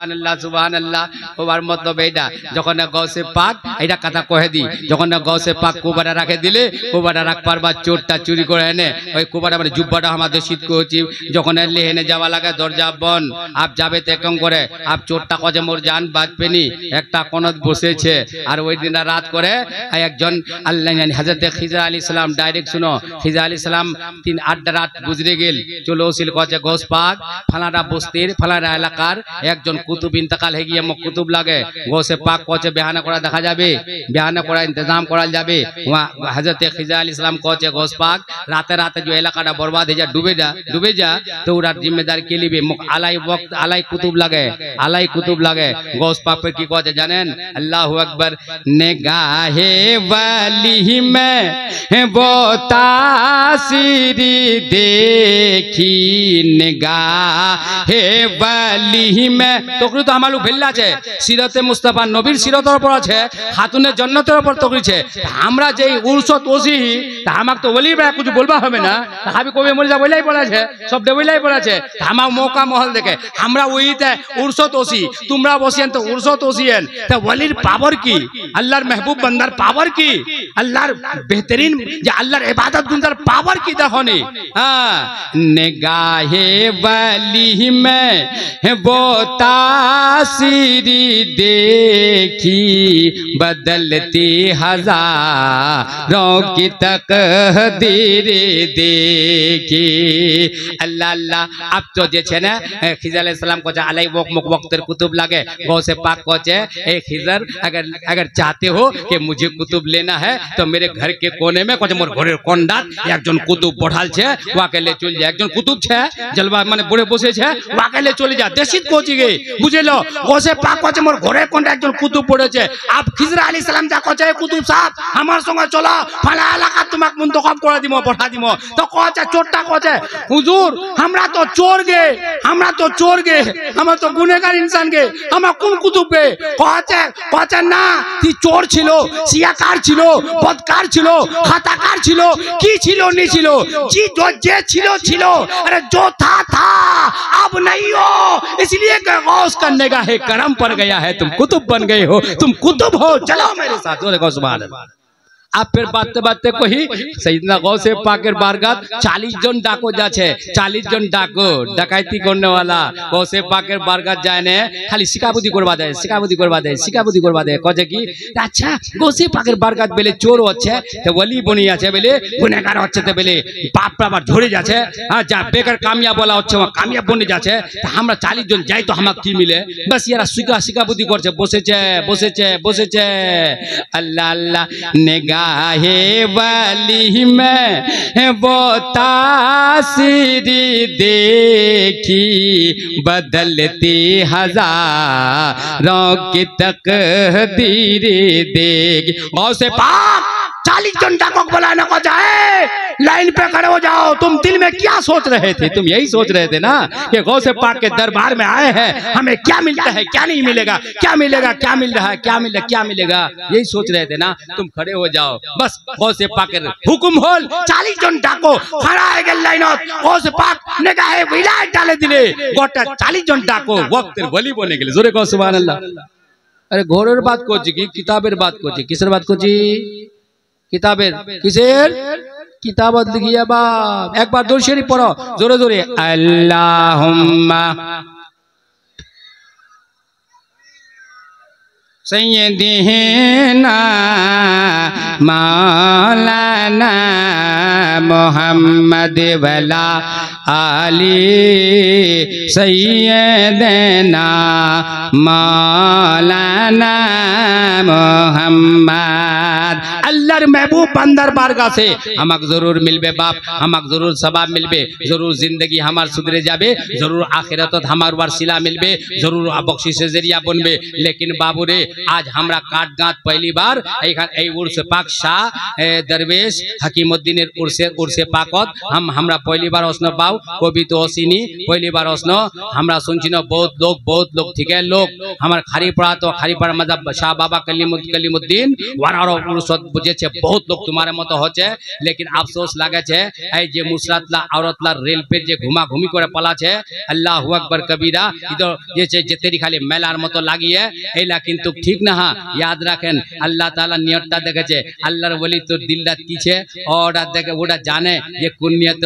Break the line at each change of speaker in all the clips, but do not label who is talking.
আল্লাহ সুবহানাল্লাহ ওবার মতলব এইটা যখন গৌসে পাক এইটা কথা কহে দি যখন গৌসে পাক কুবারা রাখে দিলে কুবারা রাখবার বা চোরটা চুরি করে এনে ওই কুবারা মানে জুব্বাটা আমাদের শীত করছি যখন লেহেনে যাওয়া লাগে দরজা বন আপ যাবে তো একম করে আপ চোরটা কজে মোর জান বাঁচবেনি একটা কোনত বসেছে আর ওই দিন রাত করে একজন আল্লাহ হযরত খিজর আলাইহিস সালাম ডাইরেক্ট শুনো খিজর আলাইহিস সালাম 3-8 রাত গুজরে গেল চলো ওসিল কজে গৌস পাক ফালানা বস্তির ফালানা এলাকার একজন কুতুব ইন্তকাল হয়ে গিয়ে মুখ কুতুব লাগে গৌসে পাক কোচে বেহানা করা দেখা যাবে বেহানা করা ইন্তজাম করা যাবে হযরত খিজর আলাইহিস সালাম কোচে গৌস পাক রাতে রাতে যে এলাকাটা বরবাদ হয়ে যা ডুবে যা তো ওরা জিম্মেদার কে লিবে মুখ আলাই ওয়াক্ত আলাই কুতুব লাগে গৌস পাক पे की कोचे জানেন আল্লাহু আকবার निगाहे वाली में वो तासीर देखी निगाहे वाली में তকরি তো আমালু ফেললা আছে সিরাতে মুস্তাফা নবীর সিরাতের উপর আছে খাতুনের জান্নাতের উপর তকরিছে আমরা যেই উরসত ওসি তা আমাক তো বলি বা কিছু বলবা হবে না হাবি কবি মরিজা বইলাই পড়াছে সব দেবইলাই পড়াছে আমার মৌকা মহল দেখে আমরা ওইতে উরসত ওসি তোমরা বসিয়েন তো উরসত ওসিয়েন তা ওলির পাওয়ার কি আল্লাহর মেহবুব বান্দার পাওয়ার কি আল্লাহর বেহতরিন যে আল্লাহর ইবাদত গুনদার পাওয়ার কি দেখনি হ্যাঁ নিগাহে ওয়ালি মে वो तासीर देखी बदलती हजारों की तकदीर देखी अल्लाह अल्लाह अब तो जे छे ना खिजर अलैहिस सलाम को अलई वक्तेर कुतुब लागे गौसे पाक को छे ए खिजर अगर चाहते हो कि मुझे कुतुब लेना है तो मेरे घर के कोने में कुछ मोर घरेर कोंडात एकजन कुतुब पठाल छे वाके ले चल जा एकजन कुतुब छे जलवा माने बड़े बसे छे वाके ले चले जा देशित पहुंची गई बुझेलो गौसे पाक को मोर घरे कोंडा एकजन कुतुब पड़ेছে आप खिजर আলাইহিস সালাম যা কছে কুতুব সাহেব আমার সঙ্গে চলো ফালা এলাকা তোমাক মুন্তখাব করে দিমো পাঠা দিমো তো কছে চোরটা কছে হুজুর আমরা তো চোর গে আমরা তো গুনাহগার ইনসান গে আমরা কোন কুতুব গে কছে না তুই চোর ছিল সিয়াকার ছিল বদকার ছিল খাতাকার ছিল কি ছিল নি ছিল जी जो ছিল अरे जो था अब नहीं हो इसलिए गौस करने का है करम पर गया है तुम कुतुब बन गए हो तुम कुतुब हो चलो मेरे साथ सुभान अल्लाह आप फिर बातते बातते कही सैयदना गौसे पाकेर बारगात 40 जन डाको जाछे 40 जन डाको डाकाइती करने वाला गौसे पाकेर बारगात जाए ने खाली शिकाबुदी करवा दे कजे की अच्छा गौसे पाकेर बारगात बेले चोर হচ্ছে তো ওলি বনি আছে বেলে গুনাহগার হচ্ছে তো বেলে পাপ আবার ঝরে যাচ্ছে हां যা বেকার কামিয়াব বলা হচ্ছে কামিয়াব বনে যাচ্ছে তো আমরা 40 জন যাই তো আমাক কি মিলে बस यारा শিকাবুদি করছে বসেছে আল্লাহ আল্লাহ निगाहे वाली में वो तासीर देखी बदलती हजारों की तकदीर देखी गौसे पाक 40 जन डाको बुलाना को जाए लाइन पे खड़े हो जाओ तुम दिल में क्या सोच रहे थे तुम यही सोच रहे थे ना कि गौसे पाक के दरबार में आए हैं हमें क्या मिलता है क्या नहीं मिलेगा क्या मिलेगा क्या मिल रहा है क्या मिलेगा यही सोच रहे थे ना तुम खड़े हो जाओ बस गौसे पाक के हुकुम होल 40 जन डाको खड़ा है गेल लाइनत गौसे पाक निगाहे विलायत डाले दिले गोटा 40 जन डाको वक्तेर वली बने गेले जोरे कहो सुभान अल्लाह अरे घोरेर बात करছি কি কিতাবের बात করছি কিসের बात করছি किताबेर किसेर किताबत लिखिए बाप एक बार दुरूद शरीफ पढ़ो जोरे जोरे अल्लाहुम्मा सय्यदिना मौलाना मोहम्मद वला आली सय्यदना मौलाना मोहम्मद अल्लाहर महबूब बंदर बारगाह से हमाक जरूर मिलबे बाप हमाक जरूर सवाब मिलबे जरूर जिंदगी हमार सुधरे जाबे जरूर आखिरतत हमार वासिला मिलबे जरूर बख्शिश जरिया बनबे लेकिन बाबू रे आज हमरा काटगांत पहली बार उर्स पाक शाह दरवेश हकीमुद्दीन उर्से पाकत हमरा पहली बार उसने पाओ कवि तो ओसिनी पहली बार उसने हमरा सुनछिनो बहुत लोग ठीक है लोग हमार खारीपाड़ा तो खारीपाड़ा मतलब शाह बाबा कलीमुद्दीन वारारो उर्स बुझे छे बहुत लोग तुम्हारे मत होचे लेकिन अफसोस लागे छे ए जे मुसरातला औरतला रेल पे जे घुमा घुमी करे पला छे अल्लाहु अकबर कबीरा इधर ये छे जे तेरी खाली मेलार मतो लागि है एला किन्तु ठीक ना हा याद राखें अल्लाह ताला नियतटा देखेछे अल्लाहर वली तो दिलटा की छे ओडा देखे ओडा जाने ये कुनियत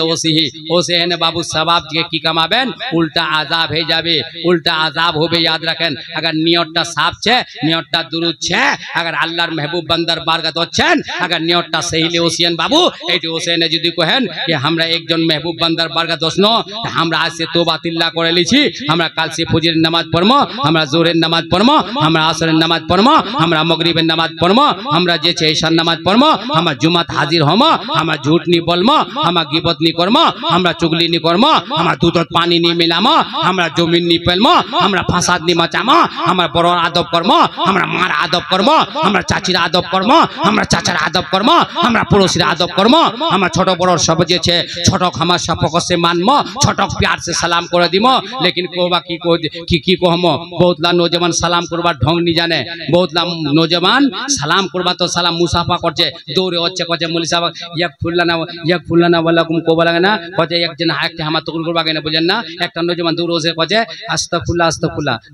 ओसे हेने बाबू सवाब के की कमाबेन उल्टा आजाब हे जाबे उल्टा आजाब होबे याद राखें अगर नियतटा साफ छे नियतटा दुरुद छे अगर अल्लाहर महबूब बंदर बारगात होच्छेन अगर नियतटा सही ले ओसियन बाबू एटी ओसेने যদি কহেন कि हमरा एकजन महबूब बंदर बारगात होसनो हमरा आज से तौबा तिल्ला करे लिछि हमरा काल से फजर नामाज पढ़मो हमरा जोहरेर नामाज पढ़मो हमरा असरेर नामाज पढ़मो हमरा मगरिबेर नामाज पढ़मो हमरा जे छे ईशान नामाज पढ़मो हमरा जुमात हाजिर होमो हमरा झूठ नी बोलमो हमरा गिबत नी करमो हमरा चुगली नी करमो हमरा दूधत पानी नी मिलामो हमरा जमीन नी पेलमो हमरा फासाद नी मचामो हमरा बड़र आदब करमो हमरा मार आदब करमो हमरा चाचीर आदब करमो हमरा चाचार आदब करमो हमरा पड़ोसीर आदब करमो हमरा छोट बड़ सब जे छे छोटक हमरा सपक से मानमो छोटक प्यार से सलाम करे दिमो लेकिन कोबा की कहमो बहुत ला नौजवान सलाम करबार ढंग नी जाने बहुत ला नौजवान सलाम करबा तो सलाम मुसाफा करछे दौड़े হচ্ছে কজে মৌলভী সাহেব এক ফুলনা ওয়ালাকুম কোবা লাগে না কজে একজন হাতে হামা তকুল করবা কেন বুঝেন না একটা নজমান দূর ওসে কজে আস্তাগফিরুল্লাহ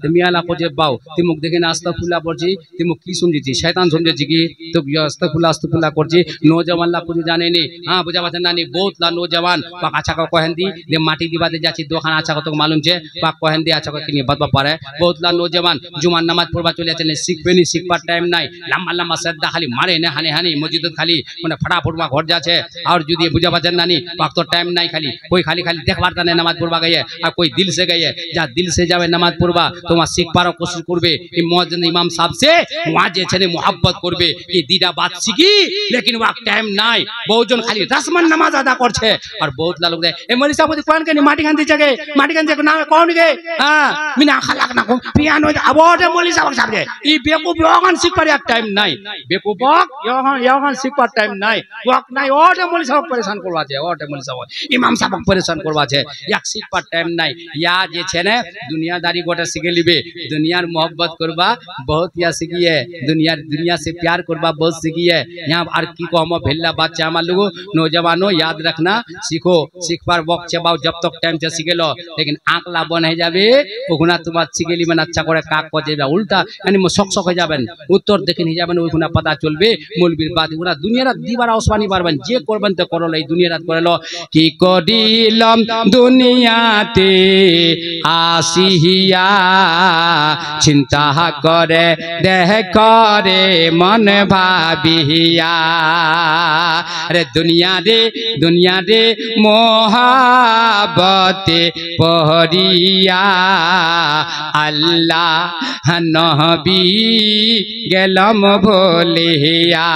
তো মিয়ালা কজে বাও তিমুক দেখে না আস্তাগফিরুল্লাহ পড়ছি তিমুক কি শুনছি শয়তান শুনছি কি তো আস্তাগফিরুল্লাহ করছি নজমান লা কিছু জানে নি हां বুঝা পাচ্ছেন না নি বহুত লা নজমান পাক আচ্ছা কা কহেন দি যে মাটি দিবাতে যাচ্ছি দোকান আচ্ছা কত মালুম ছে পাক কহেন দি আচ্ছা কি বাতবা পারে বহুত লা নজমান জুমার নামাজ পড়বা চলে যাচ্ছেন শিখবেনি শিখবার টাইম নাই লম্বা সদ্দা খালি মারে না হানি মসজিদ খালি মানে फटाफट घर जाछे और যদি বুঝা পাচ্ছেন না নি পাক তো টাইম নাই খালি कोई खाली देखबार ता नामाज पढ़वा गए और कोई दिल से गए जा दिल से जावे नमाज पढ़वा তোমার শিখবার কোशिश করবে এই মুয়াজ্জিন ইমাম সাহেব से वहां যে ছেলে मोहब्बत করবে এই দিদা বাত শিখি लेकिन ওয়াক টাইম নাই বহুজন খালি রসমান নামাজ আদা করছে আর বহুত লোক দেয় এই মৌলভী সাহেব কোরআন কে মাটি গান দিছে মাটি গান না কোন গে हां মিনা খালাক না পিয়ানো আবার মৌলভী সাহেব এই বেকুব ইয়গান শিখবার এক টাইম নাই বেকুব ইয়গান শিখবার টাইম নাই ওয়াক নাই ওটা মৌলভী সাহেব परेशान করবা আছে ওটা মৌলভী সাহেব ইমাম সাহেব परेशान করবা আছে এক শিখবার টাইম নাই ইয়া যে ছেলে दुनियादारी गोटा শিখে লিবে दुनियार मोहब्बत करबा बहुत या सीखिए दुनिया से प्यार करबा बहुत सीखिए यहाँ और की को हम भेल्ला बच्चा हमार लोग नौजवानों याद रखना सीखो सीखबार वक्त चबाओ जब तक टाइम से सीखेलो लेकिन आंकला बन है जाबे ओखुना तुम्हार सीखेली में अच्छा करे काक को जेबा उल्टा यानी शक हो जाबेन उत्तर देखे नहीं जाबेन ओखुना पता चलबे मौलवीर बात ओरा दुनियार दिबार ओसवानी पारबेन जे करबेन तो करलो এই দুনিয়ারাত করলো কি করিলাম দুনিয়াতে আসিয়া চিন্তা করে দেহ করে মন ভাবিয়া रे दुनिया रे मोहब्बते पहरिया अल्लाह नबी गेलम भूलिया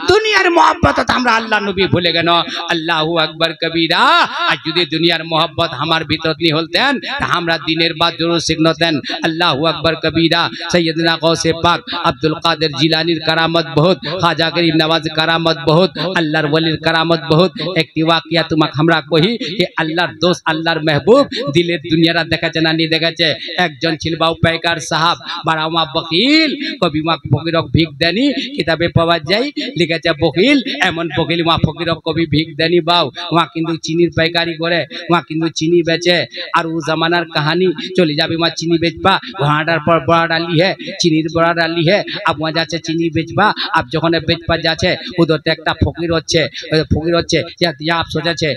दुनियार मोहब्बत हमरा अल्लाह नबी भूले गेन अल्लाहु अकबर कबीरा आज यदि दुनियार मोहब्बत हमार भीतर नहीं होलतेन त हमरा दिनेर बात जरूर सिखनतेन अल्लाहु अकबर कबीरा सैयदना गौसे पाक अब्दुल कादिर जिलानीर करामत बहुत ख्वाजा गरीब नवाज करामत बहुत अल्लाहर वलीर करामत बहुत एक वाकिया तुमक हमरा कही कि अल्लाहर दोस्त अल्लाहर महबूब दिलेर दुनियारा देखेছে না নি देखेছে একজন ছিল বাউ পাইকার সাহেব বারামা বকিল কবি মা ফকিরক ভিক দেনি কিতাবে পাওয়া যায় লিখেছে বকিল এমন বকিল মা ফকিরক কবি ভিক দেনি বাউ ওয়া কিন্তু চিনির পাইকারি করে ওয়া কিন্তু চিনি বেচে আর ও জামানার কাহিনী চলে যাবে মা চিনি বেচবা ঘাটার পর বড়া ডালি है চিনির বড়া ডালি है अब वहां যাচ্ছে চিনি বেচবা अब যখন বেচবা যাচ্ছে उधर একটা ফকির হচ্ছে ইয়া आप सोचे যে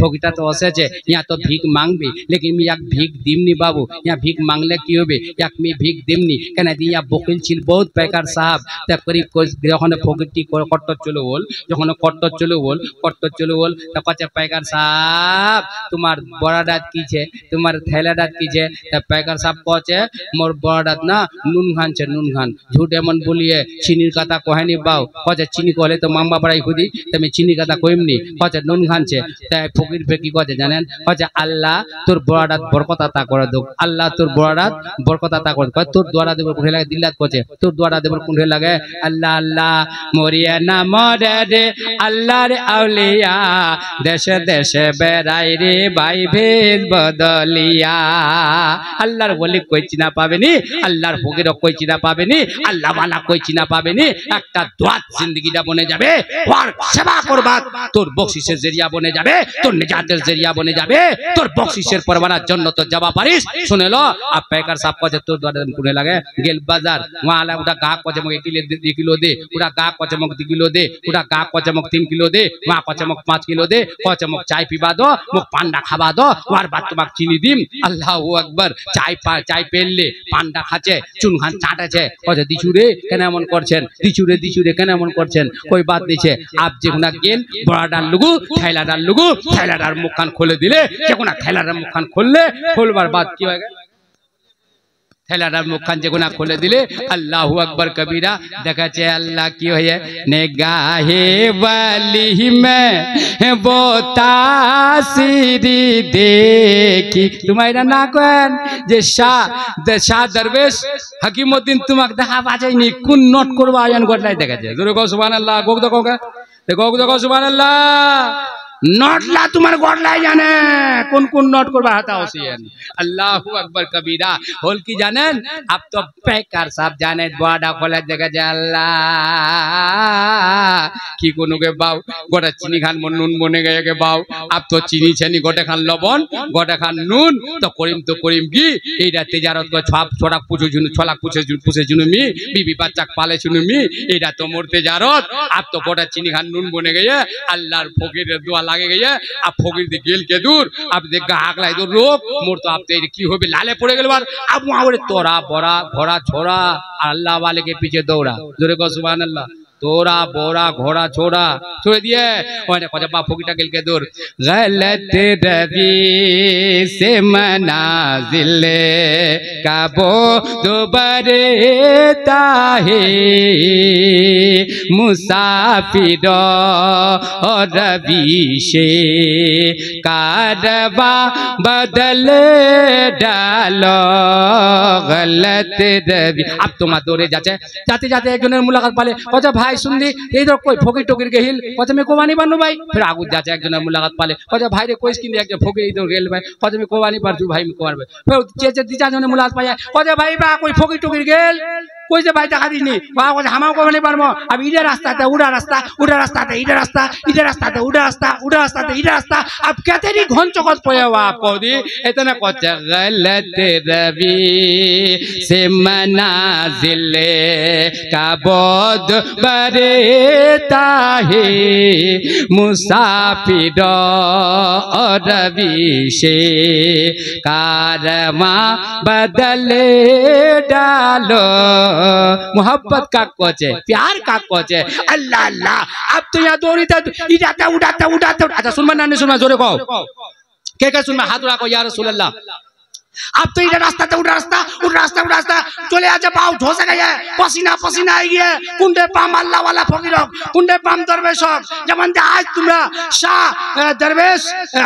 ফকিরটা তো অসেছে ইয়া তো ভিক মাংবি लेकिन मी एक ভিক দিমনি বাবু ইয়া ভিক মাংলে কি হবে এক মি ভিক দিমনি কেন দিয়া বকিল ছিল বহুত পাইকার সাহেব তা করিব যখন ফকিরটি কট্টর চলো বল, যখন কট্টর চলো বল তা কচ্ছে পাইকার সাহেব তোমার বড়া দাঁত কিছে, তোমার থैला দাঁত কিছে। তা পাইকার সাহেব কচ্ছে মোর বড়া দাঁত না নুন খানছে নুন খান। ঝুট এমন বলিয়ে চিনির কথা কহেনি বাউ, কচ্ছে চিনি কলে তো মাম্বা পাড়াই খুদি, তুমি চিনি কথা কইমনি, কচ্ছে নুন খানছে। তাই ফকির কি কচ্ছে জানেন, কচ্ছে আল্লাহ তোর বড়া দাঁত বরকত আতা করে দোক, আল্লাহ তোর বড়া দাঁত বরকত আতা করে। তোর দোয়ারা দেবর কোনে লাগে দিল্লাত কচ্ছে, তোর দোয়ারা দেবর কোনে লাগে আল্লাহ আল্লাহ মরিয়া না মরে রে আল্লাহ রে আউলিয়া, দেশে দেশে বেড়াই রে ভাই ভেদ বদলিয়া। আল্লাহর বলি কই চিনা পাবেনি, আল্লাহর ফকির কই চিনা পাবেনি, আল্লাহ ওয়ালা কই চিনা পাবেনি। একটা দোয়াত জিন্দেগিটা বনে যাবে, ওর সেবা করবাত তোর বকশিসের জরিয়া বনে যাবে, তোর নিজাতের জরিয়া বনে যাবে, তোর বকশিসের পরবানার জন্য তো যাবা পারিস। শুনে লো আপ পেকার সাপ কছে তোর দোয়ারে কোনে লাগে গেল বাজার ওয়ালা উটা গা কছে মগে কিলো দে, উটা গা কছে মগ 2 কিলো দে, উটা গা কছে মগ 3 কিলো দে, ওয়া কছে মগ 5 কিলো দে, কছে মগ চাই পিবা দো, মগ পান্ডা খাবা দো, ওয়ার বাদ তোমাক চিনি দিম। আল্লাহু আকবার। চাই পেললে পান্ডা খাচ্ছে, চুন খান চাটাছে, কছে দিছুরে কেন এমন করছেন, দিছুরে কেন এমন করছেন, কই বাদ দিছে। আপ যেগুনা গেল বড়াটার লুগু থैलाটার মুখখান খুলে দিলে, যেগুনা থैलाটার মুখখান খুললে খুলবার বাদ কি হয় थैलाटार मुखखान जेगुना खोले दिले अल्लाहु अकबर कबीरा देखाचे अल्लाह की होये निगाहे वाली में वो तासीरी देखी। तुम्हारा ना कौन जे शाह दरवेश हकीमुद्दीन तुमक देखा बाजे नी कुन नोट करवा आयन गोटलाई देखाचे जोरे को सुभान अल्लाह गोग देखो सुभान अल्लाह नोटला तुम्हारे गोटलाई जाने कौन कौन नोट करवा हाता होसियन। अल्लाहु अकबर कबीरा होल की जानेन। अब तो पैकार साहब जाने बड़ा खोला जगह जा अल्लाह की कोनो के बाव गोटा चीनी खान मन नून बने गए के बाव। अब तो चीनी छेनी गोटे खान लबन गोटे खान नून तो करीम की एटा तिजारत को छाप छोड़ा पूछो जुनु छोला पूछे जुनु मी बीबी बच्चा पाले जुनु मी एटा तो मोर तिजारत। अब तो गोटा चीनी खान नून बने गए अल्लाहर फकीर दुआ लागे गए। अब फकीर दे गेल के दूर अब देख गाहक लाई तो लोग मोर तो अब तेरे की होबे लाले पड़े गेल बार। अब वहां बोले तोरा बड़ा घोड़ा छोड़ा अल्लाह वाले के पीछे दौड़ा जोरे को सुभान अल्लाह। तोरा बोरा घोड़ा छोड़ा छोड़ दिए ओने को जब फकीटा गेल के दूर गलत रवि से मनाजिल का बो दोबारे ताहे मुसाफिर और रवि से कारवा बदल डालो गलत रवि। अब तुम दौड़े जाते जाते एक जনের मुलाकात पाले कचा भाई सुन दी इधर कोई फकीर टोकिर गेल कचा में कोबानी बानू भाई फिर आगू जाते एक जনের मुलाकात पाले कचा भाई रे कोई स्किन एक फकीर इधर गेल भाई कचा में कोबानी पारजू भाई में कोबार फिर जे दिचा जने मुलाकात पाया कचा भाई बा कोई फकीर टोकिर गेल कोई से भाई দেখা দিনি বা কই হামাও কোবানি পারমো। अब इधर रास्ता उड़ा रास्ता उड़ा रास्ता इधर रास्ता इधर रास्ता उड़ा रास्ता उड़ा रास्ता इधर रास्ता। अब कहते नहीं घन चौकत पया हुआ आप कह दी इतना कुछ गलत रवि से मनाजिल का बोध बरेता है मुसाफिर और रवि से कारवा बदले डालो। मोहब्बत का कोच है प्यार का कोच है अल्लाह अल्लाह। अब तो यहाँ दौड़ी था इजाता उड़ाता अच्छा सुनना नहीं सुनना जोरे को क्या सुनना हाथ उड़ा को या रसूल अल्लाह। अब तो इधर रास्ता तो उड़ा रास्ता चले आजा पाओ झोस गया पसीना पसीना आई गया कुंडे पाम अल्लाह वाला फकीर कुंडे पाम दरवेश जमन आज तुमरा शाह दरवेश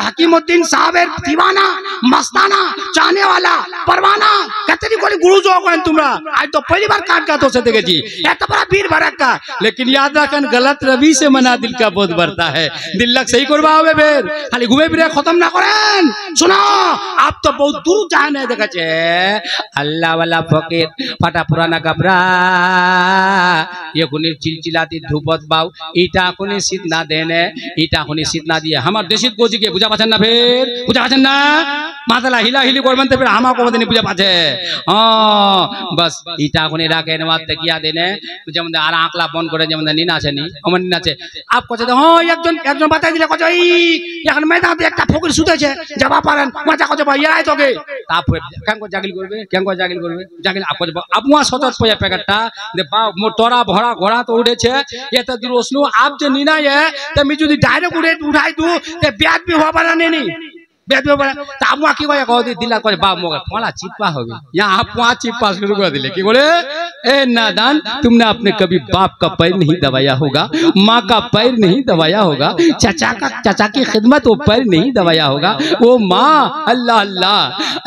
हकीमुद्दीन साहब दीवाना मस्ताना चाहने वाला परवाना कहते नहीं कोई गुरु जो कौन तुमरा आज तो पहली बार काट का तो से देखे जी ऐसा बड़ा वीर भरक का। लेकिन याद रखन गलत रवि से मना दिल का बोध बढ़ता है दिल लग सही करवा होवे फिर खाली घूमे फिरे खत्म ना करें। सुनो आप तो बहुत दूर जाने देखा चे अल्लाह वाला फकीर फटा पुराना कपड़ा ये कुनी चिलचिलाती धूपत बाव इटा कुनी शीत ना देने इटा कुनी शीत ना दिए हमार देशित गोजी के पूजा पाचन ना फिर पूजा पाचन ना मातला हिला हिली करबन ते फिर हमा को दिन पूजा पाचे हां बस इटा कुनी राखे ने बात किया देने যেমন আর আকলা বন করে যেমন নিনা আছে নি অমন নিনা আছে আপ কছে হ্যাঁ একজন বাতাই দিলে কছে এই এখন ময়দানে একটা ফকির শুতেছে যাবা পারেন মজা কছে ভাই আই তোকে তারপর কেন কো জাগিল করবে জাগিল आप कुछ अब वहाँ सतत पे पैकेटटा दे तोरा भरा घोड़ा तो उड़े छे ये तो रोशनु आप जो नीना है तो मैं जो डायरेक्ट उड़े उठाई दूं ते ब्याज भी हो बनाने नहीं ब्याज में बना तो अब वहाँ की कोई कहो दिला कोई बाप मोगा फला चिपा हो गई यहाँ आप वहाँ चिपा शुरू कर दिले कि बोले ए नादान तुमने अपने कभी बाप का पैर नहीं दबाया होगा माँ का पैर नहीं दबाया होगा चाचा की खिदमत वो पैर नहीं दबाया होगा वो माँ अल्लाह अल्लाह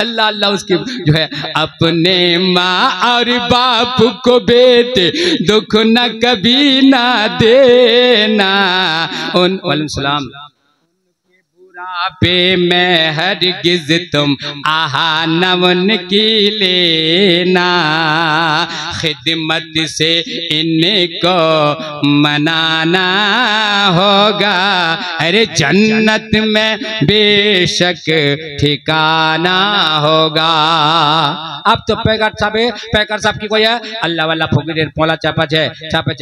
अल्लाह अल्लाह उसके जो है अपने माँ और बाप को बेटे दुख न कभी ना देना उन वालेकुम पे मैं हरगिज तुम आहा नवन की लेना खिदमत से इनको मनाना होगा अरे जन्नत में बेशक ठिकाना होगा। अब तो पैकर साहब की कोई है अल्लाह वाला फकीर पोला चापा छे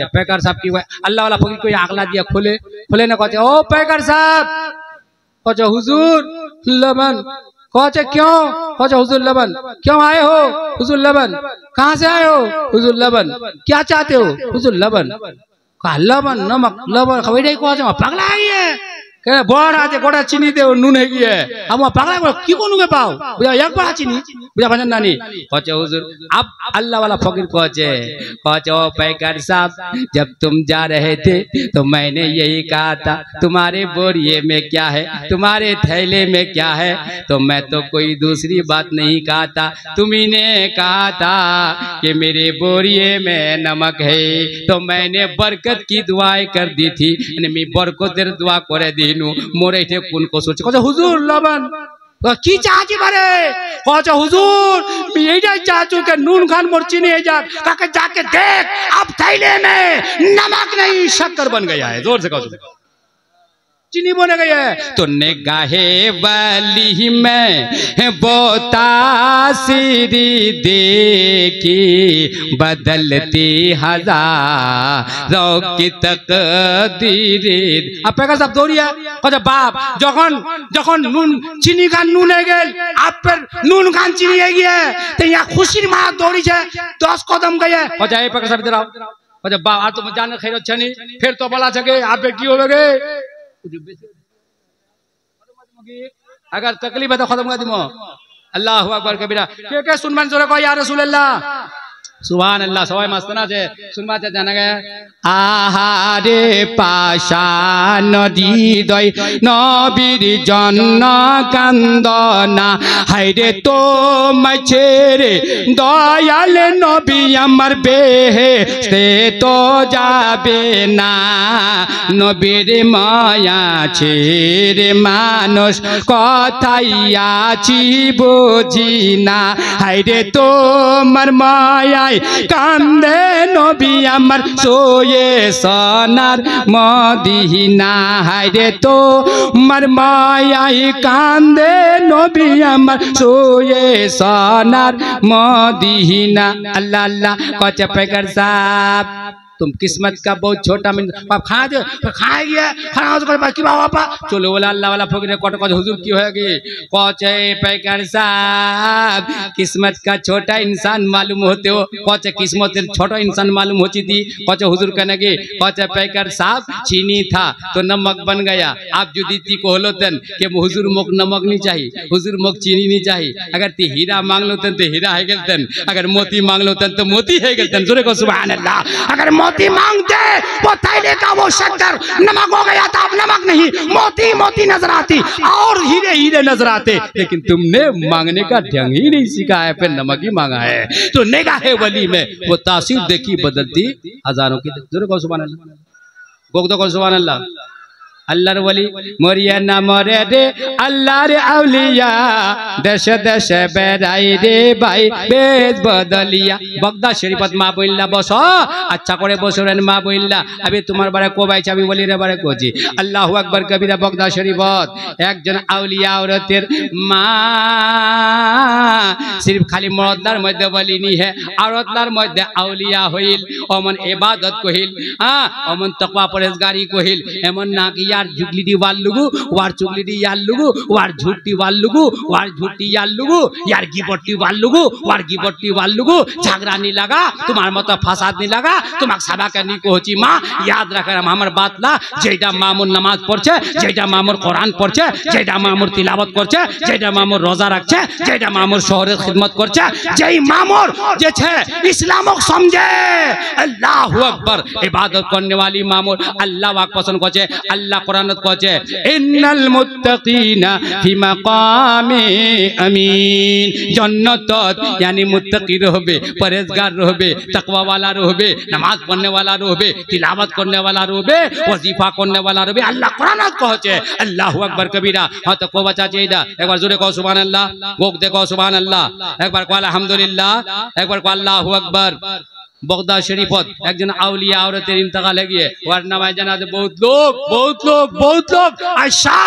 पैकर साहब की अल्लाह वाला फकीर कोई आगला दिया खुले ना कहते ओ पैकर साहब कहो हुजूर लबन कहो क्यों कहो हुजूर लबन क्यों आए हो हुजूर लबन कहाँ से आए हो हुजूर लबन क्या चाहते हो हुजूर लबन कहा लबन नमक लबन खबर कहो पगला है बड़ा আছে গোটা চিনি দে নুন হয়ে গিয়ে আমরা পাগলা কি কোন নুনে পাও বুঝা এক বড়া চিনি বুঝা ভাজন নানি কচ্ছে হুজুর अब अल्लाह वाला फकीर कहे ओ पैकर साहब जब तुम जा रहे थे तो मैंने यही कहा था तुम्हारे बोरिए में क्या है तुम्हारे थैले में क्या है तो मैं तो कोई दूसरी बात नहीं कहा था तुम्ही ने कहा था कि मेरे बोरिए में नमक है तो मैंने बरकत की दुआएं कर दी थी मैं बरकतेर दुआ करे दी मोरे थे कौन को सोचे कहो हुजूर लबन की चाची बारे कहो हुजूर यही चाचू के नून खान मोर चीनी है जाके जाके देख अब थैले में नमक नहीं शक्कर बन गया है जोर से कहो चीनी बन गई है तो निगाहे वाली में बोतासिरी देखी बदलती हजारों की तकदीर अब पैकर साहब दौड़िया कहो बाप जखन नून चीनी का नून है गेल आप पर नून खान चीनी है गया तो यहाँ खुशी माँ दौड़ी है 10 कदम गए कहो जाए पैकर साहब इधर आओ कहो बाप आज तो जाने खैर अच्छा नहीं फिर तो बोला सके आप की हो गए अगर तकलीफ है तो खत्म कर दिमो अल्लाहु अकबर कबीरा के सुनमान जोरे को या रसूल अल्लाह सुभान अल्लाह सवाई मस्तना से सुनमा से जाना गया आहारे पाशा नदी दई नबीर जन्ना कांदना हायरे तो मछेरे दयाल नबी अमर बेहेस्ते तो जाबे ना नबीर माया छेरे मानुष कथाइया ची बोझी ना हायरे तो मर माया कांदे नबी अमर सोये सोनार मदीना हायरे तो मर मायाई कांदे नबी अमर सोये सोनार मदीना अल्लाह अल्लाह कच्चे पैकर साहब तुम किस्मत का बहुत छोटा मिनट आप खा दे खाए गया खाना कर बाकी बाबा चलो बोला अल्लाह वाला फकीर कट कट हुजूर की होगी कचे पैकर साहब किस्मत का छोटा इंसान मालूम होते हो कचे किस्मत छोटा इंसान मालूम होती थी कचे हुजूर कहने के कचे पैकर साहब चीनी था तो नमक बन गया आप जो दीदी को होलो तन के हुजूर मोक नमक नहीं चाहिए हुजूर मोक चीनी नहीं चाहिए अगर ती हीरा मांग लो तन तो हीरा है गलतन अगर मोती मांग लो तन तो मोती है गलतन जोरे को सुभान अल्लाह अगर मोती मांगते वो थैले का वो शक्कर नमक हो गया था अब नमक नहीं मोती मोती नजर आती और हीरे हीरे नजर आते लेकिन तुमने मांगने का ढंग ही नहीं सीखा है फिर नमक ही मांगा है तो निगाहे वली में वो तासीर देखी बदलती हजारों की जरूर कहो सुभान अल्लाह गोगदो कहो सुभान अल्लाह अल्लाहर वली मोरिया ना मोरे रे अल्लाह रे औलिया दश दश बेराई रे भाई बेद बदलिया बगदा शरीफत मा बोलला बसो अच्छा करे बसो रे मा बोलला अभी तुम्हार बारे को भाई चाबी बोली रे बारे को जी अल्लाहु अकबर कबीरा बगदा शरीफत एक जन औलिया औरतेर मा सिर्फ खाली मर्दार मध्य बली नहीं है औरतलार मध्य औलिया होइल अमन इबादत कोहिल हां अमन तकवा परहेजगारी कोहिल एमन ना किया ইয়ার জুগলিটি ওয়ার লুগু ওয়ার চুগলিটি ইয়ার লুগু ওয়ার ঝুটটি ওয়ার লুগু ওয়ার ঝুটটি ইয়ার লুগু यार गिबट्टी वाल लुगु वार गिबट्टी वाल लुगु झगड़ा नहीं लगा तुम्हार मत फसाद नहीं लगा तुम्हाक सभा करनी को होची माँ याद रख আমার बात ला जेटा मामुर नमाज पढ़ছে जेटा मामुर कुरान पढ़ছে जेटा मामुर तिलावत करছে जेटा मामुर रोजा रखছে जेटा मामुर शहरेर खिदमत करছে जेई मामुर जे छे इस्लामक समझे अल्लाहु अकबर इबादत करने वाली मामुर अल्लाह वाक पसंद करছে अल्लाह कुरानत करছে इन्नल मुत्तकीना फी मकामे अमीन जन्नत यानी मुत्तकी रहबे परहेजगार रहबे तकवा वाला रहबे नमाज पढ़ने वाला रहबे तिलावत करने वाला रहबे वजीफा करने वाला रहबे अल्लाह कुरानत कहছে अल्लाहु अकबर कबीरा हां तो को बचा चाहिए एक बार जोरे कहो सुभान अल्लाह गोक देखो सुभान अल्लाह एक बार कहो अल्हम्दुलिल्लाह एक बार कहो अल्लाहु अकबर बगदाद शरीफत एकजन आउलिया औरतेर इंतकाल गए ওয়ার নামায় জানাতে बहुत लोग आयशा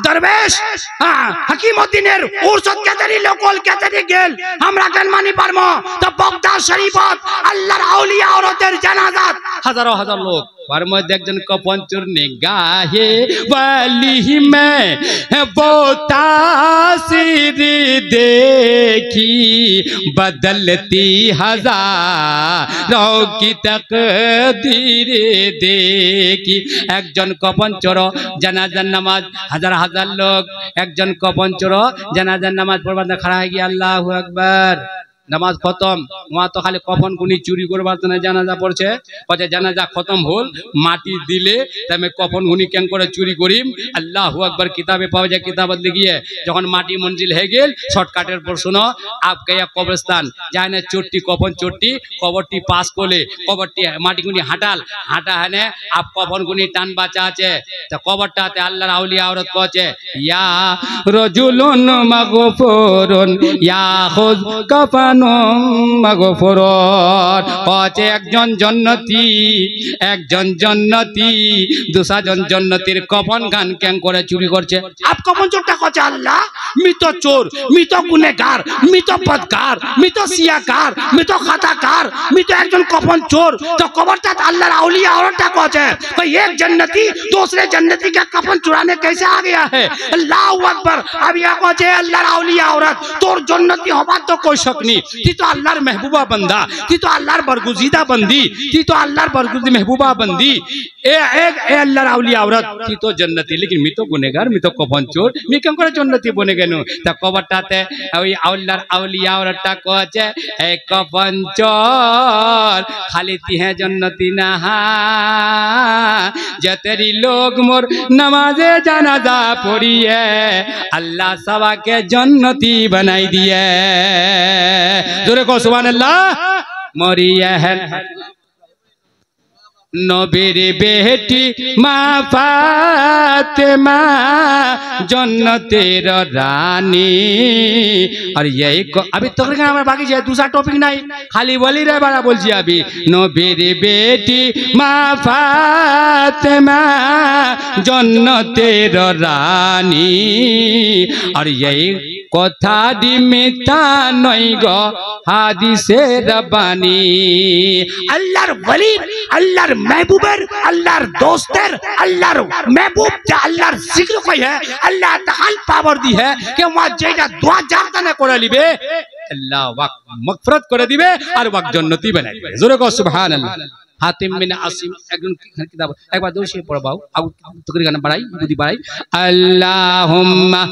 दरवेश हां हकीमुद्दीনের উরসত কেতারি লোকল কেতারি গেল আমরা কেন মানি পারমো তো বগদাদ শরীফত আল্লাহর আউলিয়া औरतेর জানাজাত হাজার হাজার লোক और मध्य एकजन कफन चुरने गाहे वाली में वो तासीर देखी बदलती हजारों की तकदीर देखी एकजन कफन चोरो जनाजा नमाज हजार हजार लोग एकजन कफन चोरो जनाजा नमाज पढ़वाते खड़ा है अल्लाहु अकबर नमाज खत्म वहाँ तो खाली कफन गुनी चुरी करबार जन्य जानाजा पड़ছে कहे जानाजा खत्म होल माटी दिले तमे कफन गुनी केन करे चुरी करिम अल्लाहु अकबर किताबे पाওয়া যায় किताबत लिखिए যখন মাটি मंजिल है गेल शॉर्टकाटेर पर सुनो आपके एक कब्रिस्तान जाने चोट्टी कफन चोट्टी कबरटी पास कोले कबरटी माटी गुनी हटाल हाटा हने आप कफन गुनी टान बाचा আছে তো কবরটাতে আল্লাহর আউলিয়া औरत কছে ইয়া রাজুলুন মাগফুরুন ইয়া খুয কাফান একজন জন্নতি দুসাজন জন্নতির কফন গান কেন করে চুরি করছে আপ কফন চোরটা কচ্ছে আল্লাহ মৃত চোর মৃত গুনেগার মৃত বদকার মৃত সিয়াকার মৃত খাতাকার মৃত একজন কফন চোর তো কবরটা अल्लाह औलिया औरतটা কচ্ছে भाई एक जन्नती दूसरे जन्नती का कफन चुराने कैसे आ गया है अल्लाहु अकबर अब या कচ্ছে अल्लाह औलिया औरत तोर जन्नती हवा तो कोई शक नहीं ती तो अल्लाहर महबूबा बंदा ती तो अल्लाहर बरगुजीदा बंदी ती तो अल्लाहर बरगुजी महबूबा बंदी ए अल्लाहर औलिया औरत ती तो जन्नती लेकिन मी तो गुनेगार मी तो कफन चोर मी केन करे जन्नती बने गेनु ता कबरटाते ওই আল্লাহর আউলিয়া औरतটা কচ্ছে এ কফন চোর খালি তিহে जन्नती ना जतेरी लोग मोर नमाजे जनाजा पढ़िए अल्लाह सवा के जन्नती बनाई दिए जोरे को सुभान अल्लाह मरिए है नबीर बेटी मा फातिमा जन्नतेर रानी और यही अभी तो हमारे बाकी है दूसरा टॉपिक नहीं खाली बोली रहे बड़ा बोलছি अभी नबीर बेटी मा फातिमा जन्नतेर रानी और यही कथा दी मिता नहीं गो हादिसे रबानी अल्लाहर वली अल्लाहर महबूबर अल्लाहर दोस्तर अल्लाहर महबूब जा अल्लाहर जिक्र कोई है अल्लाह ताल पावर दी है कि वहां जेटा दुआ जाता ना करे लिबे अल्लाह वाक मगफरत करे दिबे और वाक जन्नती बनाई दिबे जोरे को सुभान अल्लाह हातिम बिन आसिम একজন কিতাব একবার দোষে পড়বাও আউ তকরি গান বাড়াই যদি বাড়াই আল্লাহুম্মা